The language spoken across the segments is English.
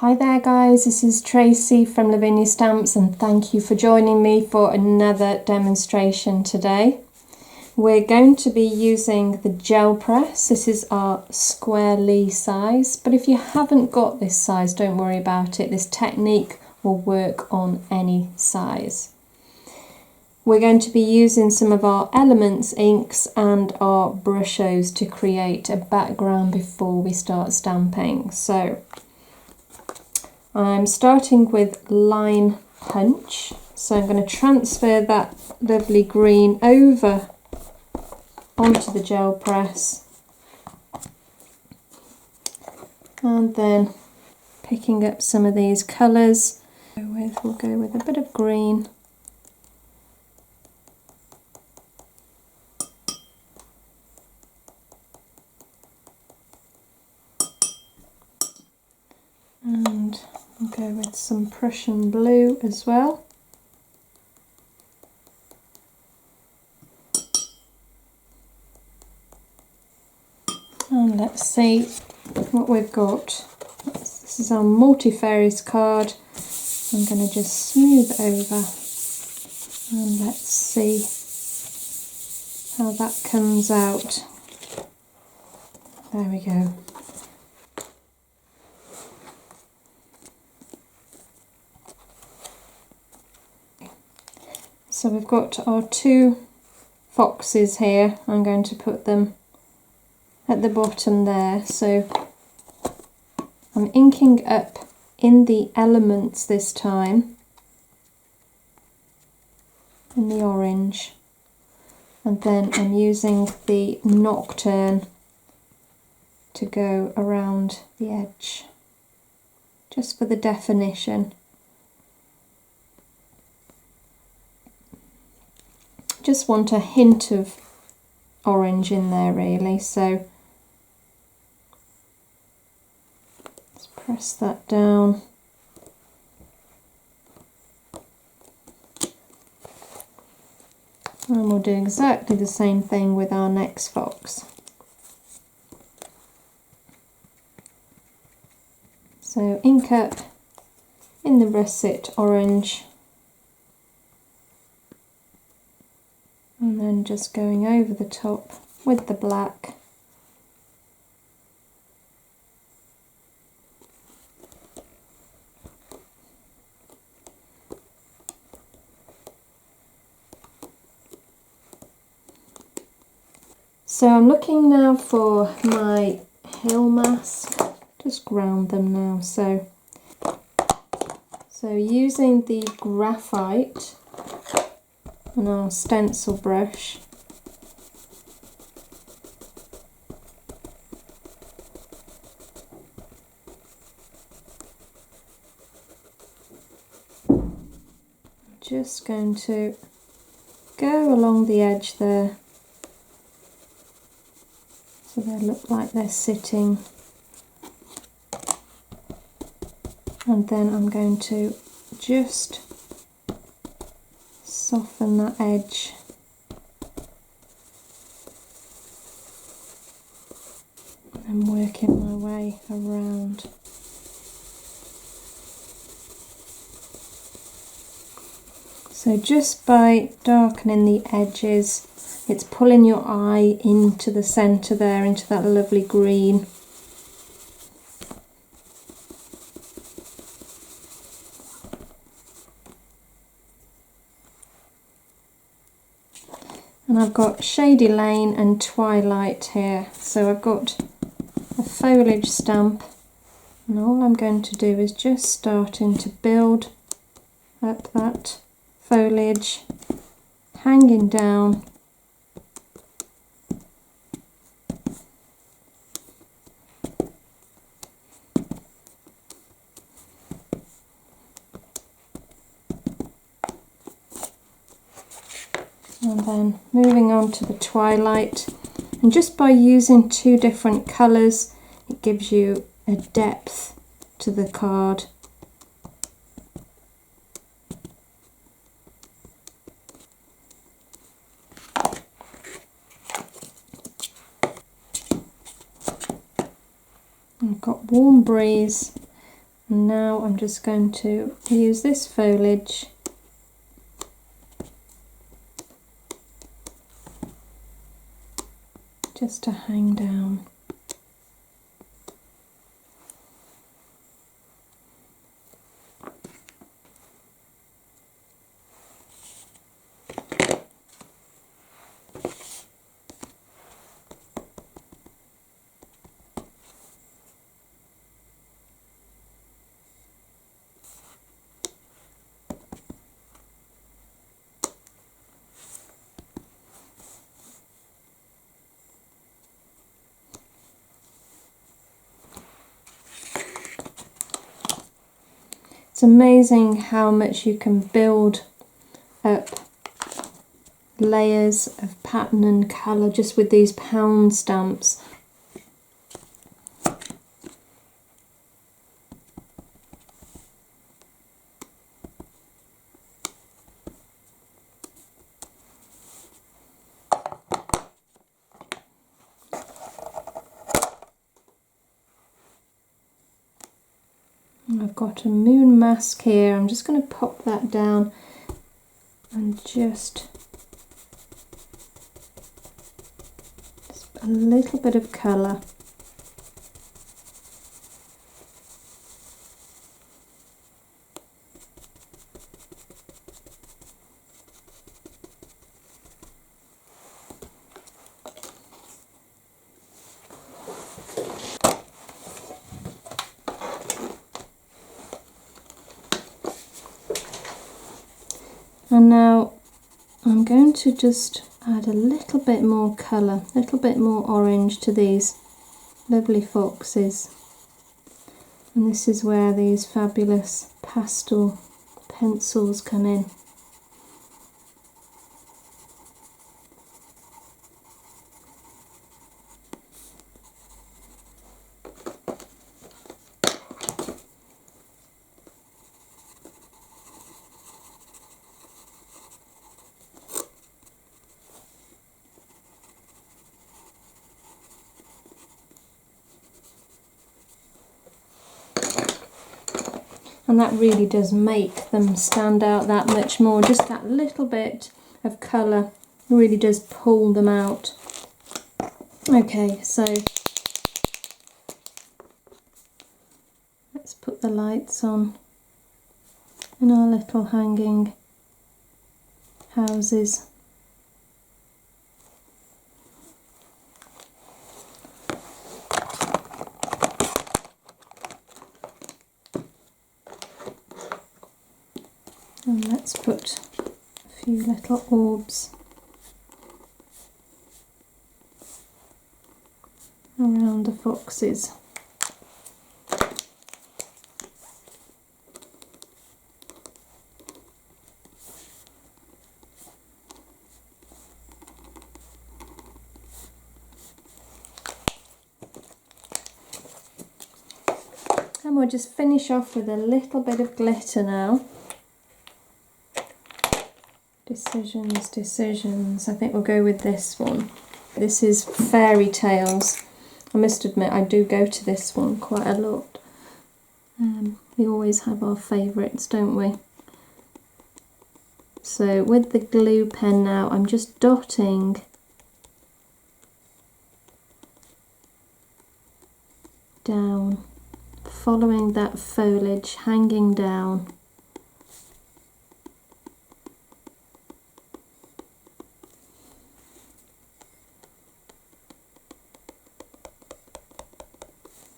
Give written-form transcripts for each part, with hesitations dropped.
Hi there guys, this is Tracy from Lavinia Stamps and thank you for joining me for another demonstration today. We're going to be using the gel press. This is our square Lee size, but if you haven't got this size, don't worry about it. This technique will work on any size. We're going to be using some of our Elements inks and our Brushos to create a background before we start stamping. So I'm starting with Line Punch, so I'm going to transfer that lovely green over onto the gel press and then picking up some of these colours. We'll go with a bit of green, and I'll go with some Prussian blue as well. And let's see what we've got. This is our multifarious card. I'm going to just smooth it over and let's see how that comes out. There we go. So we've got our two foxes here. I'm going to put them at the bottom there. So I'm inking up in the elements this time, in the orange, and then I'm using the Nocturne to go around the edge, just for the definition. Just want a hint of orange in there really, so let's press that down. And we'll do exactly the same thing with our next fox. So ink up in the russet orange, and then just going over the top with the black. So I'm looking now for my hill mask, just ground them now. So using the graphite and our stencil brush, I'm just going to go along the edge there so they look like they're sitting, and then I'm going to just soften that edge and working my way around. So just by darkening the edges, it's pulling your eye into the centre there, into that lovely green. And I've got Shady Lane and Twilight here. So I've got a foliage stamp, and all I'm going to do is just starting to build up that foliage, hanging down. And then moving on to the Twilight, and just by using two different colours it gives you a depth to the card. I've got Warm Breeze And now I'm just going to use this foliage just to hang down. It's amazing how much you can build up layers of pattern and colour just with these pound stamps. I've got a moon mask here. I'm just going to pop that down and just a little bit of colour. And now I'm going to just add a little bit more colour, a little bit more orange to these lovely foxes. And this is where these fabulous pastel pencils come in. And that really does make them stand out that much more. Just that little bit of colour really does pull them out. Okay, so let's put the lights on in our little hanging houses. And let's put a few little orbs around the foxes. And we'll just finish off with a little bit of glitter now. Decisions, decisions. I think we'll go with this one. This is Fairy Tales. I must admit I do go to this one quite a lot. We always have our favourites, don't we? So with the glue pen now, I'm just dotting down, following that foliage hanging down.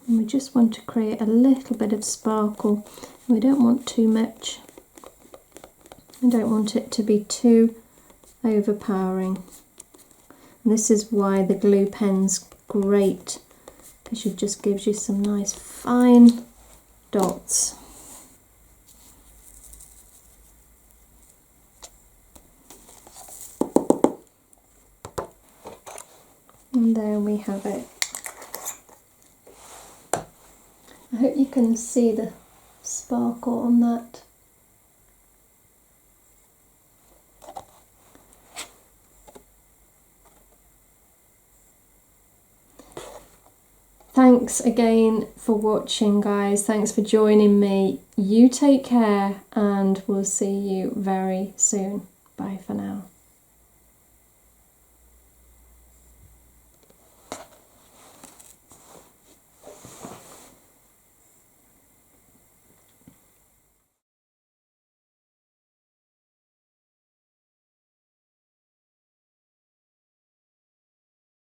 And we just want to create a little bit of sparkle. We don't want too much. I don't want it to be too overpowering. And this is why the glue pen's great, because it just gives you some nice fine dots. And there we have it. I hope you can see the sparkle on that. Thanks again for watching, guys. Thanks for joining me. You take care, and we'll see you very soon. Bye for now.